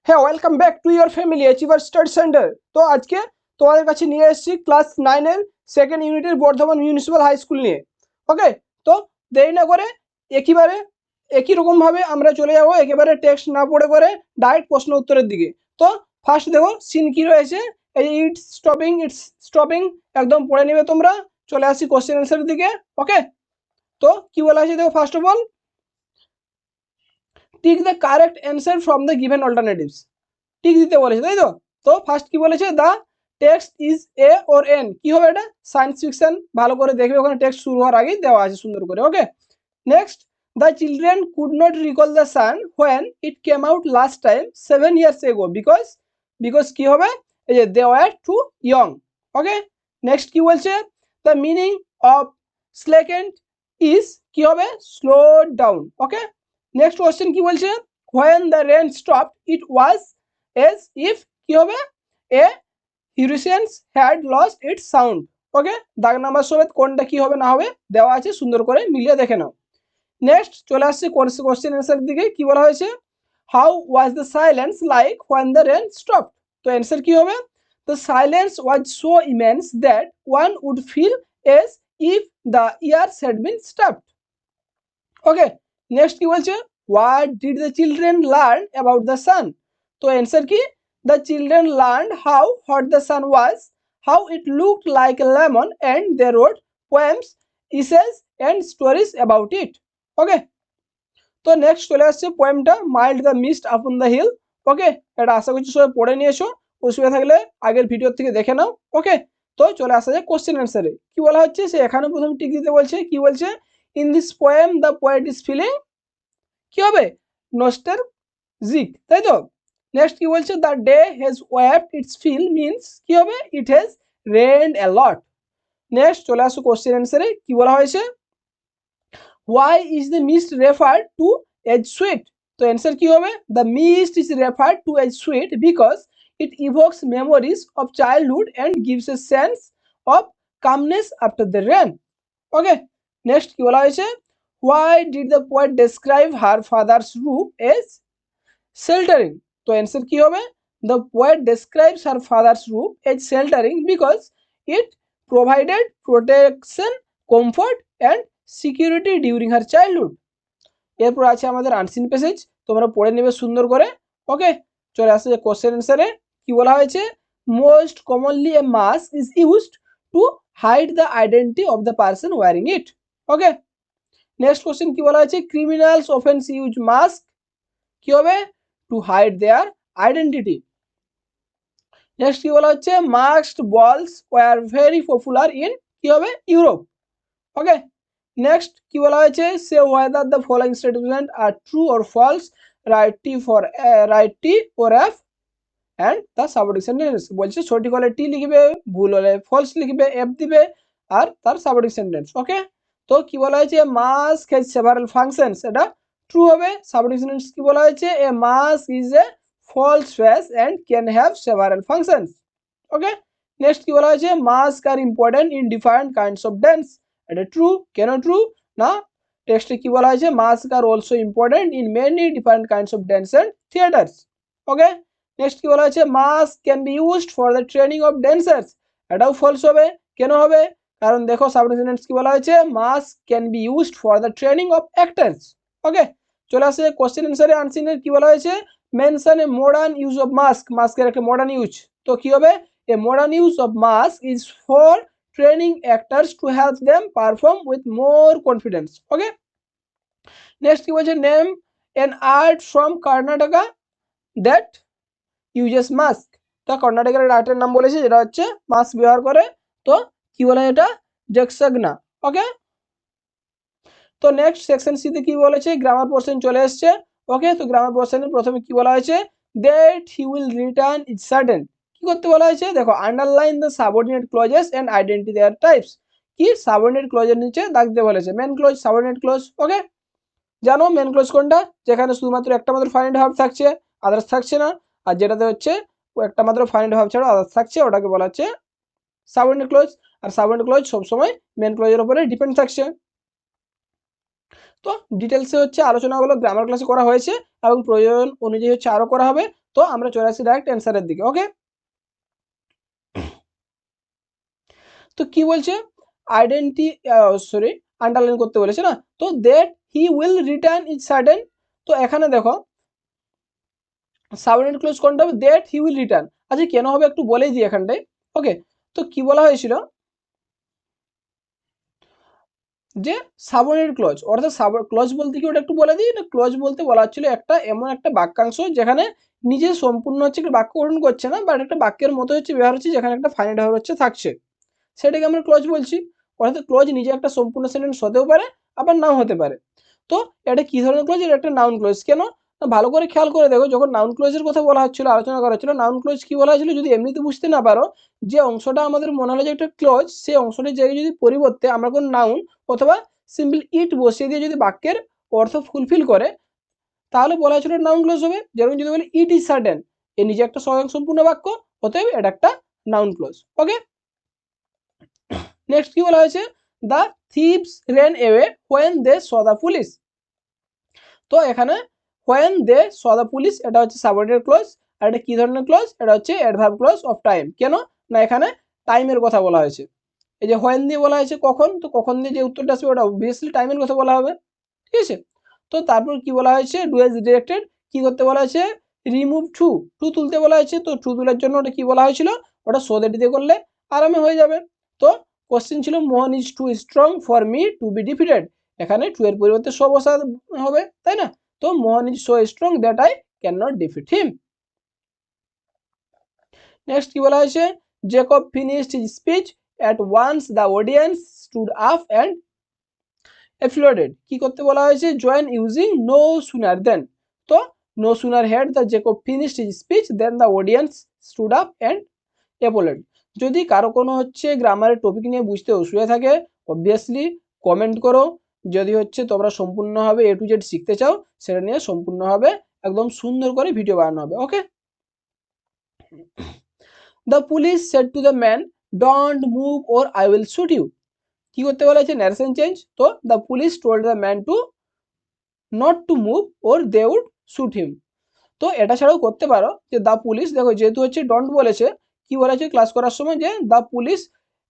হ্যাঁ, welcome back to your family achiever study centre. তো আজকে তোমাদের কাছে নিয়ে এসেছি ক্লাস 9-এর সেকেন্ড ইউনিটের বর্ধমান মিউনিসিপ্যাল হাই স্কুল নিয়ে। ওকে, তো দেরি না করে একই রকমভাবে আমরা চলে যাবো, একেবারে টেক্সট না পড়ে করে ডাইরেক্ট প্রশ্ন উত্তরের দিকে। তো ফার্স্ট দেখো সিন কি রয়েছে, এই ইটস স্টপিং একদম পড়ে নেবে তোমরা। চলে আসি কোশ্চেন অ্যান্সারের দিকে। ওকে, তো কি বলা আছে দেখো, first of all tick the correct answer from the given alternatives. Tick দিতে বলেছে, তাই তো। তো ফার্স্ট কি বলেছে, the text is a or N, কি হবে এটা, সায়েন্স ফিকশন। ভালো করে দেখবে, ওখানে টেক্সট শুরু হওয়ার আগেই দেওয়া আছে সুন্দর করে। Okay, next, the children could not recall the sun when it came out last time 7 years ago because কি হবে, এই যে they were too young. Okay, next কি বলছে, the meaning of slacken is কি হবে, slow down. Okay, next question কি বলছে, when the rain stop it was as if a হবে, এ হিউরিসেন্স had lost its sound. Okay, দাগ নাম্বার সমেত কোনটা কি হবে না হবে দেওয়া আছে, সুন্দর করে মিলিয়ে দেখে নাও। নেক্সট চলে আসছে কোশ্চেন অ্যান্সার দিকে। কি বলা হয়েছে, how was the silence like when the rain stop. তো অ্যান্সার কি হবে, the silence was so immense that one would feel as if the ears had been stopped. Okay, next কি বলছে, what did the children learn about the sun. তো answer কি, the children learn how hot the sun was, how it looked like a lemon, and they read poems, essays and stories about it. Okay, তো next চলে আসছে পোয়েমটা mild the mist upon the hill. Okay, এটা আশা করছি সবাই পড়ে নিয়েছো, অসুবিধা থাকলে আগের ভিডিও থেকে দেখে নাও। ওকে, তো চলে আসা যায় কোশ্চেন অ্যান্সারে। কি বলা হচ্ছে, সে এখানে প্রথম টিক দিতে বলছে। কি বলছে, in this poem the poet is feeling কি হবে, নস্টালজিক, তাই তো। নেক্সট কি বলছে, the day has wept its fill means কি হবে, it has rained a lot. Next চলে আসো কোশ্চেন অ্যান্সারে। কি বলা হয়েছে, why is the mist referred to as sweet। তো অ্যান্সার কি হবে, the mist is referred to as sweet because it evokes memories of childhood and gives a sense of calmness after the rain। Okay, next কি বলা হয়েছে, why did the poet describe her father's roof as sheltering। তো answer কি হবে, the poet describes her father's roof as sheltering because it provided protection, comfort and security during her childhood. এরপর আছে আমাদের unseen passage, তোমরা পড়ে নেবে সুন্দর করে। ওকে, চলে আসছে যে কোশ্চেন অ্যান্সারে। কি বলা হয়েছে, most commonly a mask is used to hide the identity of the person wearing it. Okay, next question কি বলা হয়েছে, ক্রিমিনালস অফেন্স ইউজ মাস্ক কি হবে, to hide their identity. Next কি বলা হচ্ছে, মাস্কড বলস ওয়ার ভেরি পপুলার ইন কি হবে, ইউরোপ। ওকে, নেক্সট কি বলা হয়েছে, say whether the following statement are true or false, write T for F and the subordinate sentence. বলছে সঠিক হলে টি লিখবে, ভুল হলে ফলস লিখবে, এফ দিবে আর তার সাবঅর্ডিনেট সেন্টেন্স। ওকে, তো কি বলা হয়েছে, মাস্ক হ্যাজ সেভারাল ফাংশনস, এটা ট্রু হবে। সাবঅর্ডিনেট সেন্টেন্স কি বলা হয়েছে, a mask is a false face and can have several functions. Okay, next কি বলা হয়েছে, mask are important in different kinds of dance, এটা ট্রু। কেন ট্রু না, টেক্সটে কি বলা হয়েছে, mask are also important in many different kinds of dance and theatres. Okay, next কি বলা হয়েছে, mask can be used for the training of ড্যান্সার্স, এটাও ফলস হবে। কেন হবে, কারণ দেখো সাবঅর্ডিনেট কি বলা হয়েছে, mask can be used for the training of actors. Okay, চলে আসে কোশ্চেন অ্যান্সারে। আনসিনের কি বলা হয়েছে, mention a modern use of mask, মাস্কের একটা মডার্ন ইউজ। তো কি হবে, a modern use of mask is for training actors to help them perform with more confidence। Okay, next কি বলছে, name an art from Karnataka that uses mask। তো কর্ণাটকের আর্টের নাম বলেছে যেটা হচ্ছে মাস্ক ব্যবহার করে। তো কি বলে এটা, যক্ষগনা। ওকে, তো নেক্সট সেকশন সি তে কি বলেছে, গ্রামার পোর্শন চলে এসেছে। ওকে, তো গ্রামার পোর্শনের প্রথমে কি বলা হয়েছে, that he will return is certain. কি করতে বলা হয়েছে, দেখো underline the subordinate clauses and identity their types. কি সাবঅর্ডিনেট ক্লজের নিচে দাগ দিতে বলেছে, main clause, subordinate clause. Okay, জানো মেন ক্লজ কোনটা, যেখানে শুধুমাত্র একটা মাত্র ফাইনাইট ভার্ব থাকছে, আদার্স থাকছে না। আর যেটাতে হচ্ছে একটা মাত্র ফাইনাইট ভার্ব ছাড়া আদার্স থাকছে, ওটাকে বলা হচ্ছে সাবঅর্ডিনেট ক্লজ। আর সাবঅর্ডিনেট ক্লজ সবসময় মেন ক্লজের উপরে ডিপেন্ড থাকছে। তো ডিটেলসে হচ্ছে আলোচনাগুলো গ্রামার ক্লাসে করা হয়েছে এবং প্রয়োজন অনুযায়ী হচ্ছে আরও করা হবে। তো আমরা চলে আসছি ডাইরেক্ট অ্যান্সারের দিকে। ওকে, তো কি বলছে আন্ডারলাইন করতে বলেছে না, তো that he will return is certain. তো এখানে দেখো সাবঅর্ডিনেট ক্লজ কোনটা হবে, দ্যাট হি উইল রিটার্ন। আচ্ছা কেন হবে একটু বলেই দিই এখানটায়। ওকে, তো কি বলা হয়েছিল যে সাবঅর্ডিনেট ক্লজ, অর্থাৎ ক্লজ বলতে কি ওটা একটু বলে দিই না। ক্লজ বলতে বলা হচ্ছিল একটা এমন একটা বাক্যাংশ যেখানে নিজে সম্পূর্ণ হচ্ছে একটা বাক্য গঠন করছে না, বাট একটা বাক্যের মতো হচ্ছে ব্যবহার হচ্ছে, যেখানে একটা ফাইনাইট ভার্ব হচ্ছে থাকছে, সেটাকে আমরা ক্লজ বলছি। অর্থাৎ ক্লজ নিজে একটা সম্পূর্ণ সেন্টেন্স হতেও পারে আবার নাও হতে পারে। তো এটা কি ধরনের ক্লজ, এটা একটা নাউন ক্লজ। কেন, ভালো করে খেয়াল করে দেখো, যখন নাউন ক্লজের কথা বলা হচ্ছিল, আলোচনা করা হচ্ছিল, নাউন ক্লজ কি বলা হয়েছিল, যদি এমনিতে বুঝতে না পারো, যে অংশটা আমাদের মনে হলো যে একটা ক্লজ, সেই অংশটির জায়গায় যদি পরিবর্তে আমরা কোন নাউন অথবা সিম্পল ইট বসিয়ে দিয়ে যদি বাক্যের অর্থ ফুলফিল করে, তাহলে বলা হয়েছিল নাউন ক্লজ হবে। যেরকম যদি বলি ইট ইজ সার্টেন, এ নিজে একটা স্বয়ংসম্পূর্ণ বাক্য, অতএব এটা একটা নাউন ক্লজ। ওকে, নেক্সট কি বলা হয়েছে, the thieves ran away when they saw the police. তো এখানে when they saw the police এটা হচ্ছে সাবঅর্ডিনেট ক্লজ, আর এটা কি ধরনের ক্লজ, এটা হচ্ছে অ্যাডভার্ব ক্লজ অফ টাইম। কেন না, এখানে টাইমের কথা বলা হয়েছে। এই যে হোয়েন দিয়ে বলা হয়েছে কখন, তো কখন দিয়ে যে উত্তরটা আসবে ওটা অবভিয়াসলি টাইমের কথা বলা হবে, ঠিক আছে। তো তারপর কি বলা হয়েছে, ডু এজ ডিরেক্টেড, কি করতে বলা হয়েছে, রিমুভ টু, টু তুলতে বলা হয়েছে। তো টু তোলার জন্য ওটা কি বলা হয়েছিল, ওটা সো দ্যাট দিয়ে করলে আরামে হয়ে যাবে। তো কোশ্চেন ছিল মোহন is two strong for me two B defeated, এখানে টু এর পরিবর্তে সো বসা হবে, তাই না। তো মোহন is so strong that I can not defeat him. Next কি বলা হয়েছে, Jacob finished his speech at once the audience stood up and অ্যাপ্লডেড, কি করতে বলা হয়েছে, জয়েন ইউজিং নো সুনার দেন। তো no sooner had the Jacob finished his speech then the audience stood up and applauded. যদি কারো কোনো হচ্ছে গ্রামারের টপিক নিয়ে বুঝতে অসুবিধা থাকে, অবভিয়াসলি কমেন্ট করো। যদি হচ্ছে তোমরা সম্পূর্ণভাবে এ টু জেড শিখতে চাও, সেটা নিয়ে সম্পূর্ণভাবে একদম সুন্দর করে ভিডিও বানানো হবে। Okay, the police said to the man don't move or I will shoot you, কি করতে বলা হয়েছে, ন্যারেশন চেঞ্জ। তো the police told the man to not to move or they would shoot him. তো এটা ছাড়াও করতে পারো যে দ্য পুলিশ, দেখো যেহেতু হচ্ছে ডন্ট বলেছে, কি বলেছে ক্লাস করার সময়, যে দ্য পুলিশ,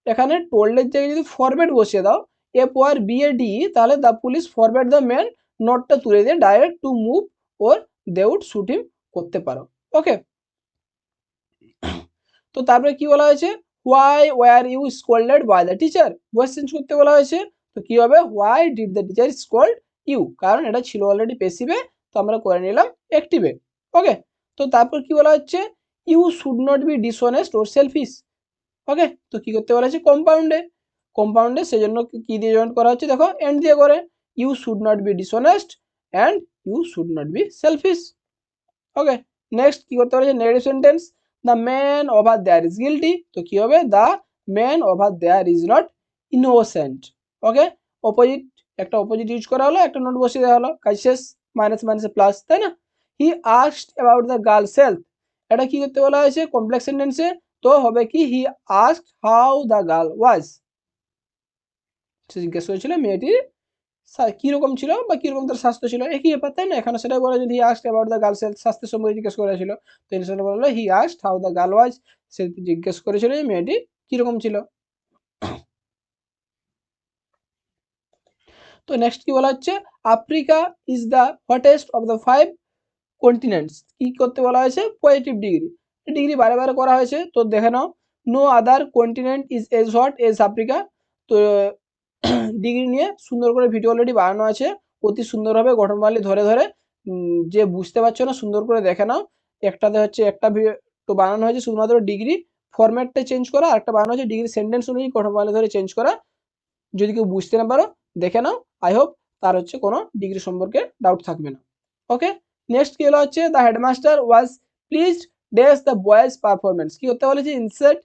এখানে টোল্ডের জায়গায় যদি ফরম্যাট বসিয়ে দাও F O R B A D, তাহলে the police forbade the man, নটটা তুলে দিয়ে direct to move or they would shoot him করতে পারো। ওকে, তো তারপরে কি বলা হয়েছে, why were you scolded by the teacher, voice change করতে বলা হয়েছে। তো কি হবে, why did the teacher scold you, কারণ এটা ছিল অলরেডি পেসিভে, তো আমরা করে নিলাম অ্যাক্টিভে। ওকে, তো তারপর কি বলা হচ্ছে, you should not be dishonest or selfish. Okay, তো কি করতে বলা হচ্ছে, কম্পাউন্ডে, কম্পাউন্ডে সেজন্য কি দিয়ে জয়েন্ট করা হচ্ছে, দেখো এন্ড দিয়ে করে, you should not be dishonest and you should not be selfish. Okay, next কি করতে পারে, negative sentence, the man over there is guilty. তো কি হবে, the man over there is not innocent. Okay, opposite, একটা opposite use করা হলো, একটা নোট বসিয়ে দেওয়া হলো, কাজ শেষ, মাইনাস মাইনাসে প্লাস, তাই না। হি asked about the girl's health, এটা কি করতে বলা হয়েছে, কমপ্লেক্স সেন্টেন্সে। তো হবে কি, হি আস্কড হাউ দ্য গার্ল ওয়াজ, জিজ্ঞেস করেছিল মেয়েটির কিরকম ছিল বা কিরকম তার স্বাস্থ্য ছিল, একই ব্যাপার, তাই না। এখানে সেটাই বলা, যদি he asked about the girl's health, স্বাস্থ্য সম্পর্কে জিজ্ঞেস করেছিল, তো সেটা বললো he asked how the girl was, সে জিজ্ঞেস করেছিল যে মেয়েটি কিরকম ছিল। তো নেক্সট কি বলা হচ্ছে, Africa is the hottest of the 5 continents, কি করতে বলা হয়েছে, পজিটিভ ডিগ্রি, ডিগ্রি বারে বারে করা হয়েছে। তো দেখে নাও, no other continent is as hot as Africa. তো ডিগ্রি নিয়ে সুন্দর করে ভিডিও অলরেডি বানানো আছে, অতি সুন্দরভাবে গঠনপ্রণালী ধরে ধরে, যে বুঝতে পারছো না সুন্দর করে দেখে নাও। একটাতে হচ্ছে একটা তো বানানো হয়েছে শুধুমাত্র ডিগ্রি ফরম্যাটটা চেঞ্জ করা, আর একটা বানানো হয়েছে ডিগ্রি সেন্টেন্স অনুযায়ী গঠনপ্রণালী ধরে চেঞ্জ করা। যদি কেউ বুঝতে না পারো দেখে নাও, আই হোপ তার হচ্ছে কোনো ডিগ্রি সম্পর্কে ডাউট থাকবে না। ওকে, নেক্সট কি হলো হচ্ছে, the headmaster was pleased dash the boys performance, কি করতে বলেছে, ইনসার্ট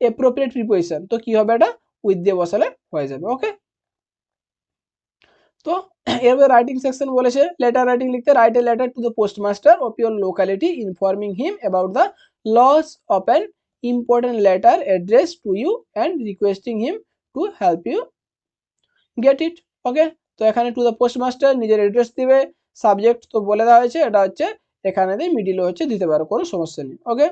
অ্যাপ্রোপ্রিয়েট প্রিপোজিশন। তো কি হবে, এটা উইথ দিয়ে বসালে হয়ে যাবে। ওকে, তো এরপরে রাইটিং সেকশন বলেছে, লেটার রাইটিং লিখতে, write a letter to the postmaster of your locality informing him about the loss of an important letter address to you and requesting him to help you get it. Okay, তো এখানে to the postmaster নিজের address দিবে, subject তো বলে দেওয়া হয়েছে, এটা হচ্ছে এখানে দিয়ে মিডিলে হচ্ছে দিতে পারো, কোনো সমস্যা নেই। ওকে,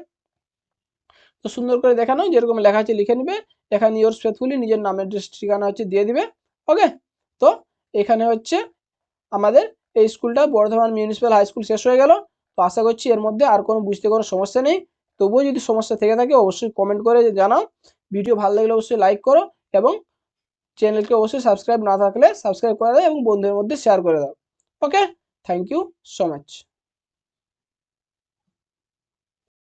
তো সুন্দর করে দেখানো যেরকম লেখা আছে লিখে নিবে, এখানে ইয়োর্স ফেথফুলি নিজের নাম অ্যাড্রেস ঠিকানা হচ্ছে দিয়ে দিবে। ওকে, তো এখানে হচ্ছে আমাদের এই স্কুলটা বর্ধমান মিউনিসিপ্যাল হাই স্কুল শেষ হয়ে গেল। তো আশা করছি এর মধ্যে আর কোনো বুঝতে কোনো সমস্যা নেই। তবুও যদি সমস্যা থেকে থাকে অবশ্যই কমেন্ট করে জানাও। ভিডিও ভালো লাগলে অবশ্যই লাইক করো এবং চ্যানেলকে অবশ্যই সাবস্ক্রাইব না থাকলে সাবস্ক্রাইব করে দাও এবং বন্ধুদের মধ্যে শেয়ার করে দাও। ওকে, থ্যাংক ইউ সো মাচ।